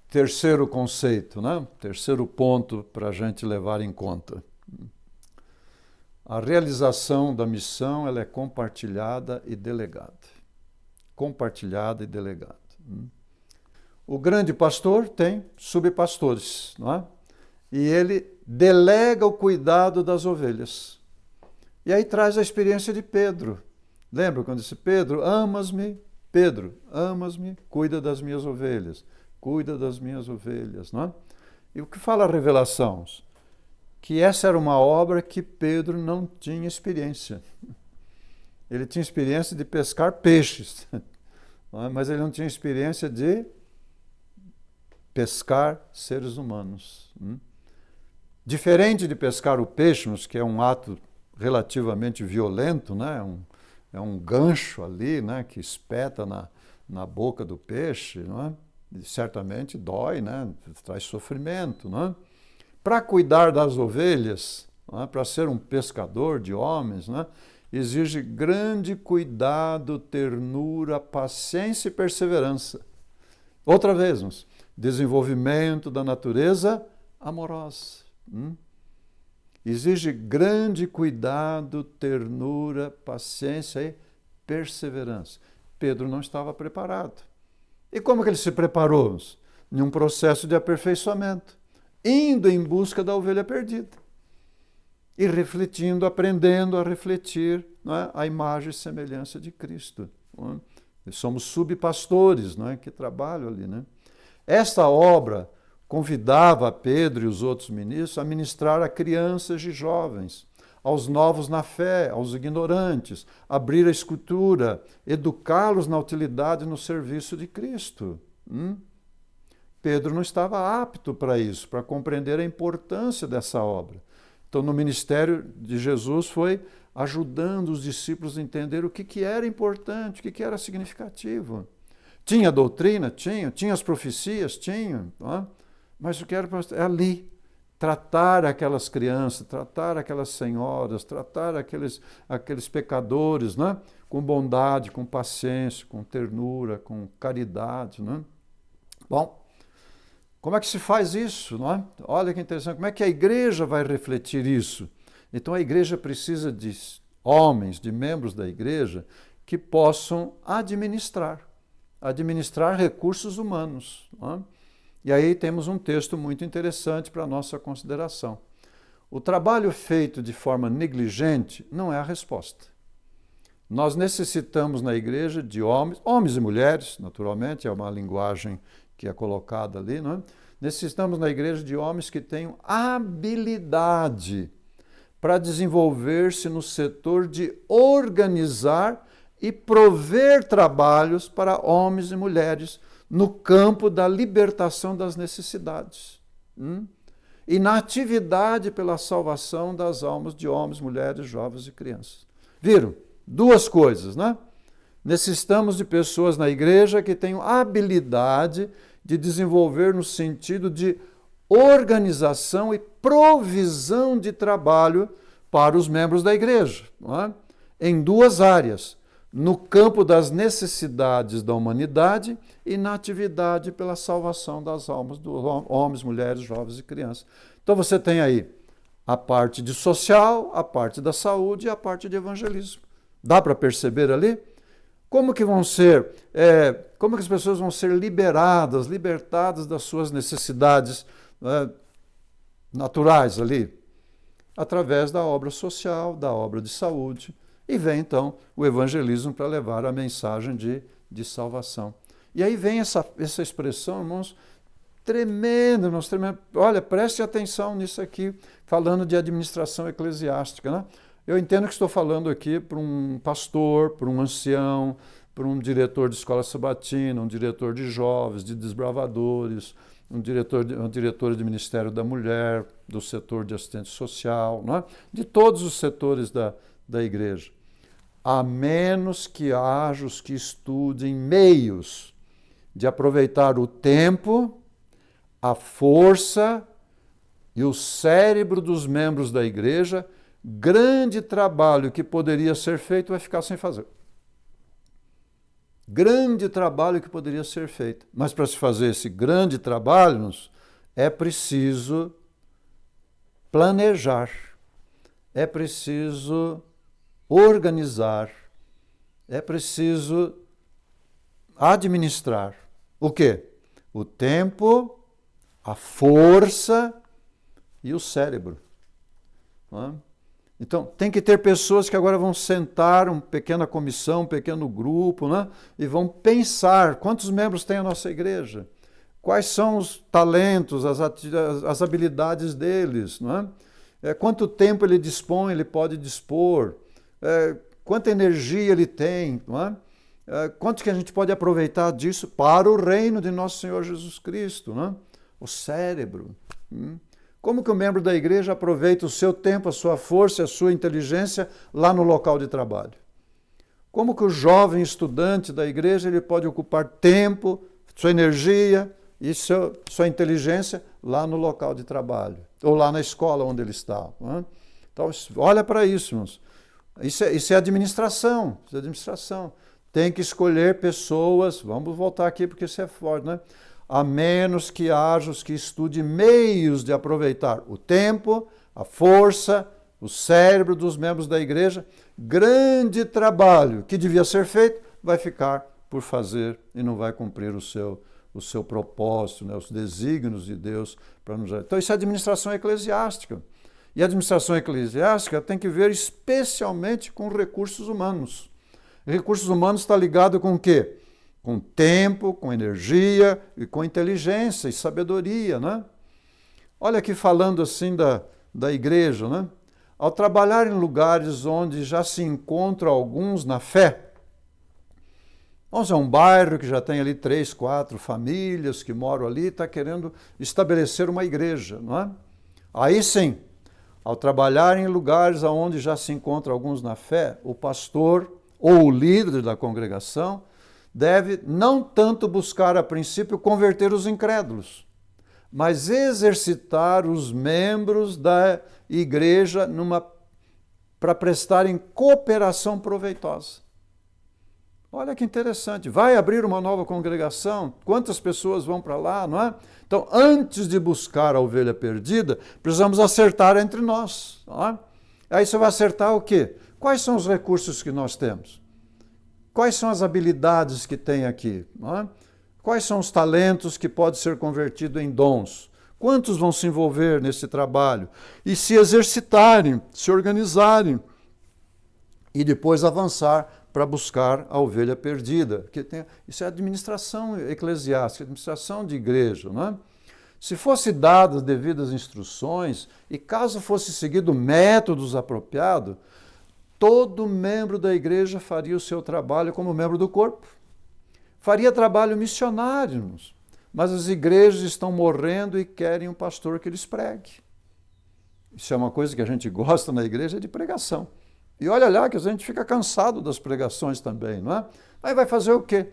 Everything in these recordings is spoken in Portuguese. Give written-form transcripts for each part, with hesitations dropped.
Terceiro conceito, né? Terceiro ponto para a gente levar em conta. A realização da missão ela é compartilhada e delegada. Compartilhada e delegada. O grande pastor tem subpastores, não é? E ele delega o cuidado das ovelhas. E aí traz a experiência de Pedro. Lembra quando disse, Pedro, amas-me? Pedro, amas-me? Cuida das minhas ovelhas. Cuida das minhas ovelhas, não é? E o que fala a revelação? Que essa era uma obra que Pedro não tinha experiência. Ele tinha experiência de pescar peixes, não é? Mas ele não tinha experiência de pescar seres humanos. Diferente de pescar o peixe, que é um ato relativamente violento, né? É um gancho ali, né? Que espeta na boca do peixe, não é? E certamente dói, né? Traz sofrimento. Não é? Para cuidar das ovelhas, não é? Para ser um pescador de homens, não é? Exige grande cuidado, ternura, paciência e perseverança. Outra vez, desenvolvimento da natureza amorosa. Exige grande cuidado, ternura, paciência e perseverança. Pedro não estava preparado. E como que ele se preparou? Em um processo de aperfeiçoamento, indo em busca da ovelha perdida. E refletindo, aprendendo a refletir, não é? A imagem e semelhança de Cristo. Não é? Somos subpastores, não é? Que trabalham ali. Né? Esta obra convidava Pedro e os outros ministros a ministrar a crianças e jovens, aos novos na fé, aos ignorantes, abrir a escritura, educá-los na utilidade e no serviço de Cristo. Pedro não estava apto para isso, para compreender a importância dessa obra. Então, no ministério de Jesus foi ajudando os discípulos a entender o que era importante, o que era significativo. Tinha doutrina? Tinha as profecias? Tinha. Não é? Mas o que era ali, tratar aquelas crianças, tratar aquelas senhoras, tratar aqueles pecadores, né? Com bondade, com paciência, com ternura, com caridade. Né? Bom, como é que se faz isso? Não é? Olha que interessante, como é que a igreja vai refletir isso? Então a igreja precisa de homens, de membros da igreja, que possam administrar recursos humanos. Não é? E aí temos um texto muito interessante para a nossa consideração. O trabalho feito de forma negligente não é a resposta. Nós necessitamos na igreja de homens e mulheres, naturalmente, é uma linguagem que é colocada ali, não é? Necessitamos na igreja de homens que tenham habilidade para desenvolver-se no setor de organizar e prover trabalhos para homens e mulheres no campo da libertação das necessidades. E na atividade pela salvação das almas de homens, mulheres, jovens e crianças. Viram? Duas coisas, né? Necessitamos de pessoas na igreja que tenham habilidade de desenvolver no sentido de organização e provisão de trabalho para os membros da igreja, não é? Em duas áreas. No campo das necessidades da humanidade e na atividade pela salvação das almas dos homens, mulheres, jovens e crianças. Então você tem aí a parte de social, a parte da saúde e a parte de evangelismo. Dá para perceber ali? Como que as pessoas vão ser libertadas das suas necessidades naturais ali? Através da obra social, da obra de saúde. E vem, então, o evangelismo para levar a mensagem de salvação. E aí vem essa expressão, irmãos, tremenda. Olha, preste atenção nisso aqui, falando de administração eclesiástica. Né? Eu entendo que estou falando aqui para um pastor, para um ancião, para um diretor de escola sabatina, um diretor de jovens, de desbravadores, uma diretora de Ministério da Mulher, do setor de assistente social, não é? De todos os setores da igreja. A menos que haja os que estudem meios de aproveitar o tempo, a força e o cérebro dos membros da igreja, grande trabalho que poderia ser feito vai ficar sem fazer. Grande trabalho que poderia ser feito. Mas para se fazer esse grande trabalho, é preciso planejar, é preciso organizar, é preciso administrar. O quê? O tempo, a força e o cérebro. Não é? Então, tem que ter pessoas que agora vão sentar, uma pequena comissão, um pequeno grupo, né? E vão pensar quantos membros tem a nossa igreja, quais são os talentos, as habilidades deles, não é? Quanto tempo ele dispõe, ele pode dispor, quanta energia ele tem, não é? Quanto que a gente pode aproveitar disso para o reino de nosso Senhor Jesus Cristo, não é? O cérebro. Como que o membro da igreja aproveita o seu tempo, a sua força, a sua inteligência lá no local de trabalho? Como que o jovem estudante da igreja ele pode ocupar tempo, sua energia e sua inteligência lá no local de trabalho? Ou lá na escola onde ele está? Não é? Então, olha para isso, irmãos. Isso é administração. Isso é administração. Tem que escolher pessoas, vamos voltar aqui porque isso é forte, né? A menos que haja os que estude meios de aproveitar o tempo, a força, o cérebro dos membros da igreja, grande trabalho que devia ser feito, vai ficar por fazer e não vai cumprir o seu propósito, né? Os desígnios de Deus para nos ajudar. Então isso é administração eclesiástica. E a administração eclesiástica tem que ver especialmente com recursos humanos. Recursos humanos está ligado com o quê? Com tempo, com energia e com inteligência e sabedoria, né? Olha aqui falando assim da igreja, né? Ao trabalhar em lugares onde já se encontram alguns na fé, vamos dizer, um bairro que já tem ali 3, 4 famílias que moram ali, está querendo estabelecer uma igreja, não é? Aí sim, ao trabalhar em lugares onde já se encontram alguns na fé, o pastor ou o líder da congregação deve não tanto buscar a princípio converter os incrédulos, mas exercitar os membros da igreja para prestarem cooperação proveitosa. Olha que interessante, vai abrir uma nova congregação, quantas pessoas vão para lá, não é? Então, antes de buscar a ovelha perdida, precisamos acertar entre nós. Não é? Aí você vai acertar o quê? Quais são os recursos que nós temos? Quais são as habilidades que tem aqui? Não é? Quais são os talentos que podem ser convertidos em dons? Quantos vão se envolver nesse trabalho? E se exercitarem, se organizarem e depois avançar para buscar a ovelha perdida. Isso é administração eclesiástica, administração de igreja. Não é? Se fosse dadas devidas instruções e caso fosse seguido métodos apropriados, todo membro da igreja faria o seu trabalho como membro do corpo. Faria trabalho missionário, mas as igrejas estão morrendo e querem um pastor que lhes pregue. Isso é uma coisa que a gente gosta na igreja, é de pregação. E olha lá que a gente fica cansado das pregações também, não é? Aí vai fazer o quê?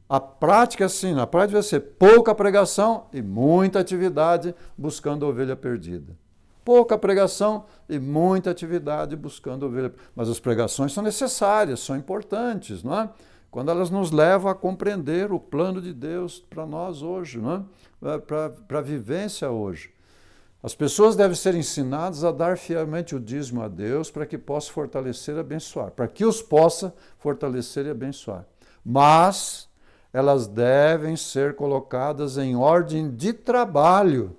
A prática, sim, na prática vai ser pouca pregação e muita atividade buscando a ovelha perdida. Pouca pregação e muita atividade buscando a ovelha perdida. Mas as pregações são necessárias, são importantes, não é? Quando elas nos levam a compreender o plano de Deus para nós hoje, não é? Para a vivência hoje. As pessoas devem ser ensinadas a dar fielmente o dízimo a Deus para que possa fortalecer e abençoar, para que os possa fortalecer e abençoar. Mas elas devem ser colocadas em ordem de trabalho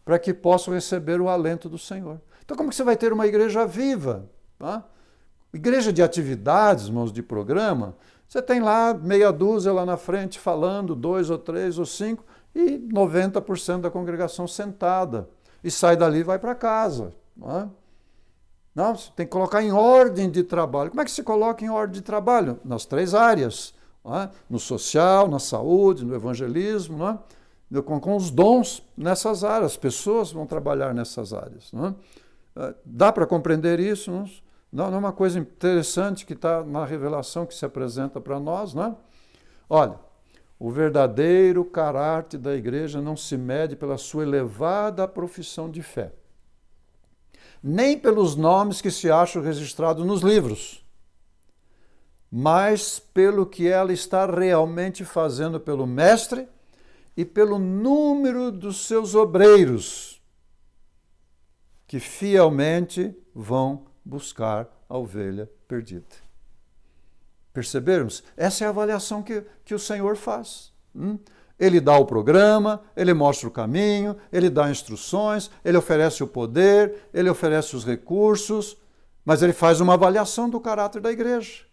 para que possam receber o alento do Senhor. Então como que você vai ter uma igreja viva? Tá? Igreja de atividades, irmãos, de programa, você tem lá meia dúzia lá na frente falando, 2 ou 3 ou 5 e 90% da congregação sentada. E sai dali e vai para casa. Não é? Não, você tem que colocar em ordem de trabalho. Como é que se coloca em ordem de trabalho? Nas 3 áreas. Não é? No social, na saúde, no evangelismo, não é? Com os dons nessas áreas. As pessoas vão trabalhar nessas áreas. Não é? Dá para compreender isso? Não é uma coisa interessante que está na revelação que se apresenta para nós? Não é? Olha, o verdadeiro caráter da igreja não se mede pela sua elevada profissão de fé, nem pelos nomes que se acham registrados nos livros, mas pelo que ela está realmente fazendo pelo mestre e pelo número dos seus obreiros, que fielmente vão buscar a ovelha perdida. Percebermos? Essa é a avaliação que o Senhor faz. Ele dá o programa, ele mostra o caminho, ele dá instruções, ele oferece o poder, ele oferece os recursos, mas ele faz uma avaliação do caráter da igreja.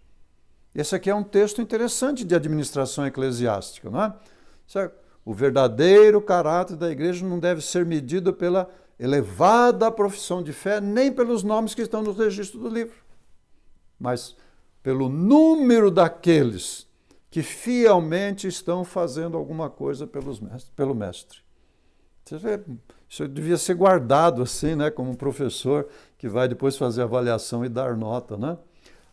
Esse aqui é um texto interessante de administração eclesiástica, não é? O verdadeiro caráter da igreja não deve ser medido pela elevada profissão de fé, nem pelos nomes que estão no registro do livro, mas pelo número daqueles que fielmente estão fazendo alguma coisa pelo mestre. Isso devia ser guardado assim, né, como um professor que vai depois fazer avaliação e dar nota, né?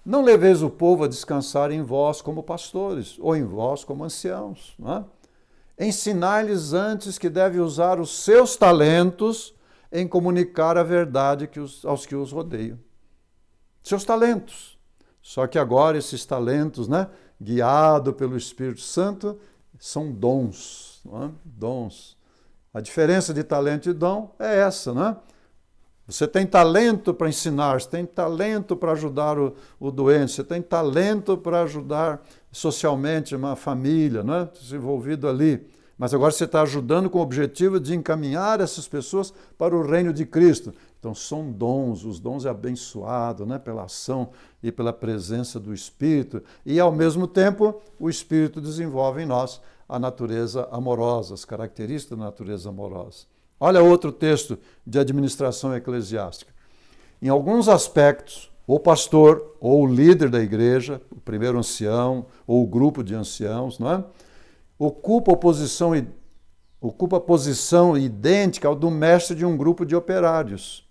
Não leveis o povo a descansar em vós como pastores, ou em vós como anciãos, não é? Ensinai-lhes antes que devem usar os seus talentos em comunicar a verdade aos que os rodeiam. Seus talentos. Só que agora esses talentos, né, guiado pelo Espírito Santo, são dons, não é? Dons. A diferença de talento e dom é essa, né? Você tem talento para ensinar, você tem talento para ajudar o doente, você tem talento para ajudar socialmente uma família, né, desenvolvido ali. Mas agora você está ajudando com o objetivo de encaminhar essas pessoas para o reino de Cristo. Então são dons, os dons é abençoado, né, pela ação e pela presença do Espírito. E ao mesmo tempo o Espírito desenvolve em nós a natureza amorosa, as características da natureza amorosa. Olha outro texto de administração eclesiástica. Em alguns aspectos, o pastor ou o líder da igreja, o primeiro ancião ou o grupo de anciãos, não é? Ocupa a posição idêntica ao do mestre de um grupo de operários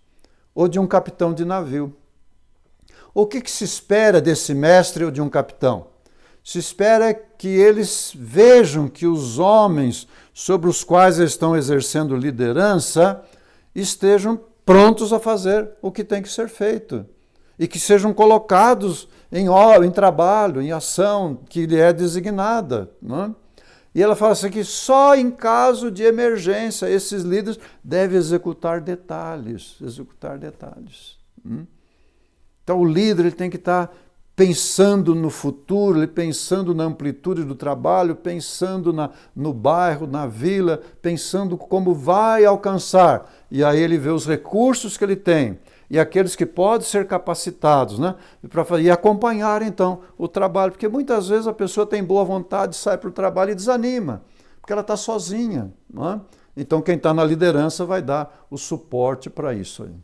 ou de um capitão de navio. O que se espera desse mestre ou de um capitão? Se espera que eles vejam que os homens sobre os quais eles estão exercendo liderança estejam prontos a fazer o que tem que ser feito e que sejam colocados em trabalho, em ação que lhe é designada. Não é? E ela fala assim que só em caso de emergência esses líderes devem executar detalhes. Então o líder ele tem que estar pensando no futuro, ele pensando na amplitude do trabalho, pensando no bairro, na vila, pensando como vai alcançar. E aí ele vê os recursos que ele tem e aqueles que podem ser capacitados, né? E acompanhar então o trabalho, porque muitas vezes a pessoa tem boa vontade, sai para o trabalho e desanima, porque ela está sozinha. Não é? Então quem está na liderança vai dar o suporte para isso aí.